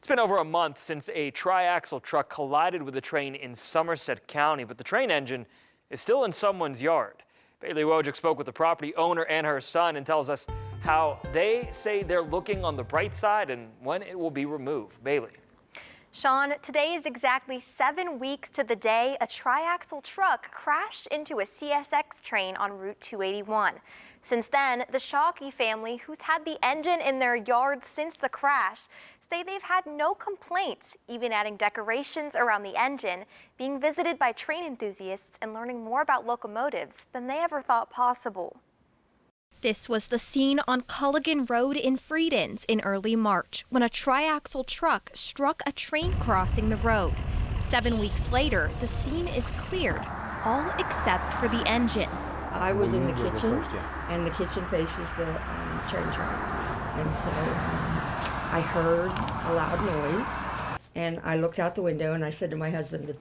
It's been over a month since a triaxle truck collided with a train in Somerset County, but the train engine is still in someone's yard. Bailey Wojcik spoke with the property owner and her son and tells us how they say they're looking on the bright side and when it will be removed. Bailey. Sean, today is exactly 7 weeks to the day a triaxle truck crashed into a CSX train on Route 281. Since then, the Shockey family, who's had the engine in their yard since the crash, say they've had no complaints, even adding decorations around the engine, being visited by train enthusiasts and learning more about locomotives than they ever thought possible. This was the scene on Culligan Road in Friedens in early March when a triaxle truck struck a train crossing the road. 7 weeks later, the scene is cleared, all except for the engine. I was in the kitchen, and the kitchen faces the train tracks, and so I heard a loud noise, and I looked out the window and I said to my husband,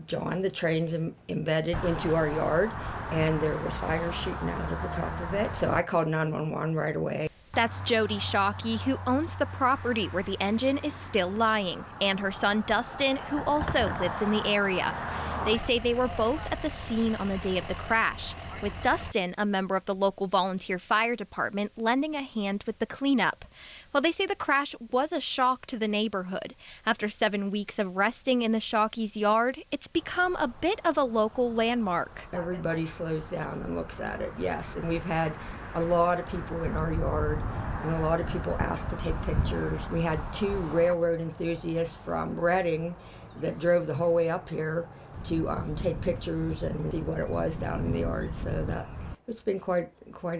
John, the train's embedded into our yard, and there was fire shooting out of the top of it. So I called 911 right away. That's Jody Shockey, who owns the property where the engine is still lying, and her son Dustin, who also lives in the area. They say they were both at the scene on the day of the crash, with Dustin, a member of the local volunteer fire department, lending a hand with the cleanup. Well, they say the crash was a shock to the neighborhood. After 7 weeks of resting in the Shockey's yard, it's become a bit of a local landmark. Everybody slows down and looks at it, yes. And we've had a lot of people in our yard, and a lot of people asked to take pictures. We had 2 railroad enthusiasts from Reading that drove the whole way up here to take pictures and see what it was down in the yard. So that it's been quite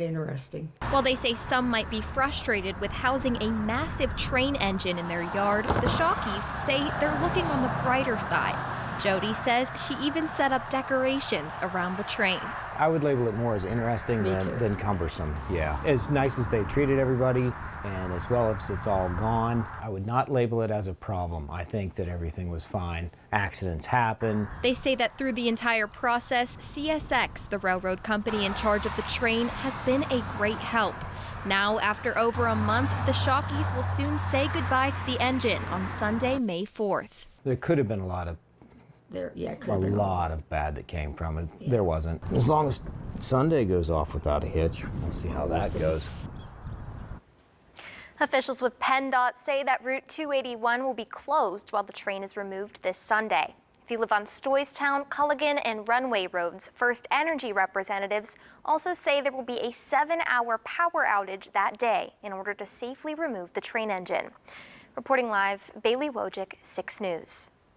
interesting. While they say some might be frustrated with housing a massive train engine in their yard, the Shockeys say they're looking on the brighter side. Jody says she even set up decorations around the train. I would label it more as interesting than cumbersome, yeah. As nice as they treated everybody, and as well as it's all gone, I would not label it as a problem. I think that everything was fine. Accidents happen. They say that through the entire process, CSX, the railroad company in charge of the train, has been a great help. Now, after over a month, the Shockeys will soon say goodbye to the engine on Sunday, May 4th. There could have been a lot of bad that came from it. Yeah. There wasn't. As long as Sunday goes off without a hitch, we'll see how that goes. Officials with PennDOT say that Route 281 will be closed while the train is removed this Sunday. If you live on Stoystown, Culligan, and Runway roads, First Energy representatives also say there will be a 7-hour power outage that day in order to safely remove the train engine. Reporting live, Bailey Wojcik, 6 News.